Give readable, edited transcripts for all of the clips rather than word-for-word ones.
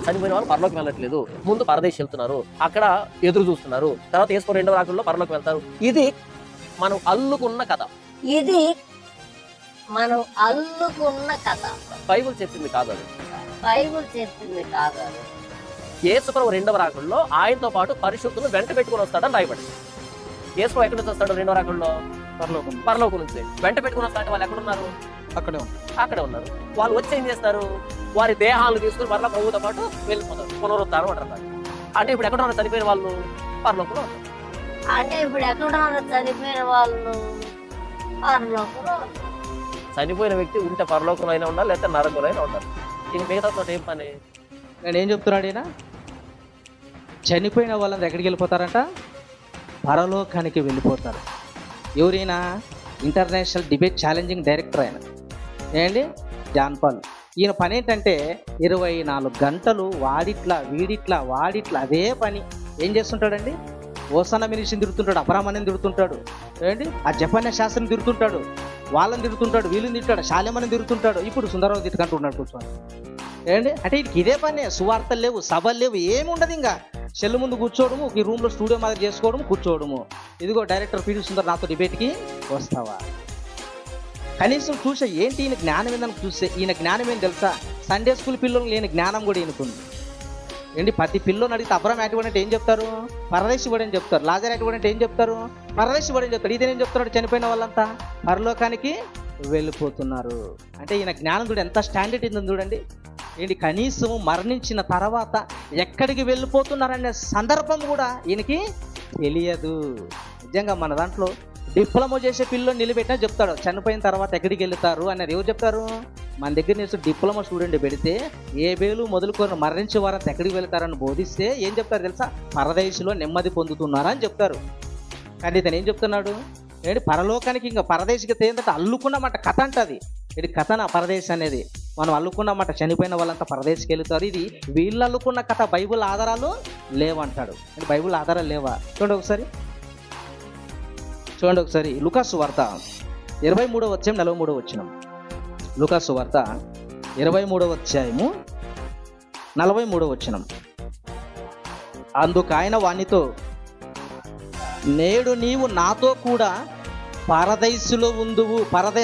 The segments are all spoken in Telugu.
చనిపోయిన వాళ్ళు పరలోకి వెళ్ళట్లేదు, ముందు పరదేశ్ వెళ్తున్నారు, అక్కడ ఎదురు చూస్తున్నారు, తర్వాత యేసు రెండవ రాకడలో పరలోకి వెళ్తారు. ఇది మనం అల్లుకున్న కథ. ఇది మనం అల్లుకున్న కథ. బైబిల్ చెప్పింది కాదు అది. బైబిల్ చెప్పింది కాదు అది. యేసు రెండవ రాకడలో ఆయనతో పాటు పరిశుద్ధులు వెంట పెట్టుకుని వస్తాడని రాయబడి. యేసు ఎక్కడి నుంచి వస్తాడు రెండవ రాకడలో? పరలోకం నుంచి. వెంట పెట్టుకుని వస్తాడంటే వాళ్ళు ఎక్కడున్నారు? అక్కడే ఉన్నారు. వాళ్ళు వచ్చి ఏం చేస్తారు? వారి దేహాలను తీసుకుని మరలా ప్రభువుతో పాటు వెళ్ళిపోతారు. పునరుద్ధారం అంటారు. అంటే ఇప్పుడు ఎక్కడ ఉన్నారు చనిపోయిన వాళ్ళు? పరలోకంలో ఉంటారు. అంటే ఇప్పుడు ఎక్కడ చనిపోయిన వాళ్ళు పరలోకంలో. చనిపోయిన వ్యక్తి ఉంటే పరలోకంలో అయినా ఉండాలి, లేకపోతే నరకంలో అయినా ఉండాలి. ఇది మిగతా చోట ఏం పని? నేను ఏం చెప్తున్నాడు ఈయన? చనిపోయిన వాళ్ళందరూ ఎక్కడికి వెళ్ళిపోతారంట? పరలోకానికి వెళ్ళిపోతారు. ఎవరైనా ఇంటర్నేషనల్ డిబేట్ ఛాలెంజింగ్ డైరెక్టర్ ఆయన ఏంటి, జాన్ పాల్. ఈయన పని ఏంటంటే 24 గంటలు వాడిట్లా అదే పని. ఏం చేస్తుంటాడండి? ఓసానా మినిషిని తిడుతుంటాడు, అపరామణిని తిడుతుంటాడు, ఏంటి ఆ జపాన్ శాస్త్రం తిడుతుంటాడు, వాళ్ళని తిడుతుంటాడు, వీళ్ళని తిట్టాడు, శాలేమని తిడుతుంటాడు. ఇప్పుడు సుందరరావు తిట్టుకుంటూ ఉన్నాడు కూర్చొని. ఏంటి అంటే ఇదే పని. సువార్తలు లేవు, సభలు లేవు, ఏమి ఉండదు. ఇంకా సెల్ ముందు కూర్చోవడము, ఈ రూమ్లో స్టూడియో మాదిరి చేసుకోవడము, కూర్చోవడము. ఇదిగో డైరెక్టర్ పీడి సుందర్ నాతో డిబేట్కి వస్తావా? కనీసం చూసే ఏంటి ఈయన జ్ఞానం ఏందని చూస్తే, ఈయన జ్ఞానం ఏం తెలుసా? సండే స్కూల్ పిల్లలు లేని జ్ఞానం కూడా ఈయనకుంది. ఏంటి ప్రతి పిల్లని అడిగితే అబ్రామ్ యాటివాడు అంటే ఏం చెప్తారు? పరదేశి వాడు అని చెప్తారు. లాజర్ యాటివాడు అంటే ఏం చెప్తారు? పరదేశి వాడు అని చెప్తారు. ఇదేం చెప్తాడు? చనిపోయిన వాళ్ళంతా పరలోకానికి వెళ్ళిపోతున్నారు. అంటే ఈయన జ్ఞానం చూడండి ఎంత స్టాండర్డ్ ఉందని చూడండి. ఏంటి కనీసం మరణించిన తర్వాత ఎక్కడికి వెళ్ళిపోతున్నారనే సందర్భం కూడా ఈయనకి తెలియదు. నిజంగా మన దాంట్లో డిప్లొమా చేసే పిల్లలు నిలబెట్టినా చెప్తాడు చనిపోయిన తర్వాత ఎక్కడికి వెళ్తారు అన్నారు. ఎవరు చెప్తారు? మన దగ్గర నుంచి డిప్లొమా స్టూడెంట్ పెడితే ఏ వేలు మొదలుకొని మరణించే వారంతా ఎక్కడికి వెళ్తారని బోధిస్తే ఏం చెప్తారు తెలుసా? పరదేశిలో నెమ్మది పొందుతున్నారా అని చెప్తారు. కానీ ఇతను ఏం చెప్తున్నాడు? ఏంటి పరలోకానికి ఇంకా పరదేశికి ఏంటంటే అల్లుకున్నమాట కథ అంటది. ఇది కథన పరదేశ్ అనేది మనం అల్లుకున్నమాట. చనిపోయిన వాళ్ళంతా పరదేశికి వెళ్తారు. ఇది వీళ్ళు అల్లుకున్న కథ. బైబుల్ ఆధారాలు లేవంటాడు. బైబుల్ ఆధారాలు లేవా? చూడండి ఒకసారి లూకాసు వార్త 23వ అధ్యాయం 43వ వచనం. లూకాసు వార్త 23వ అధ్యాయము 43వ వచనం. అందుకు ఆయన వానితో, నేడు నీవు నాతో కూడా పరదైసులో ఉందువు.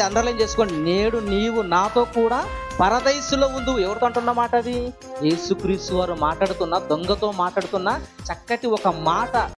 అండర్లైన్ చేసుకోండి. నేడు నీవు నాతో కూడా పరదైసులో ఉందువు. ఎవరితో అంటున్నమాట అది? యేసుక్రీస్తు వారు మాట్లాడుతున్న, దొంగతో మాట్లాడుతున్న చక్కటి ఒక మాట.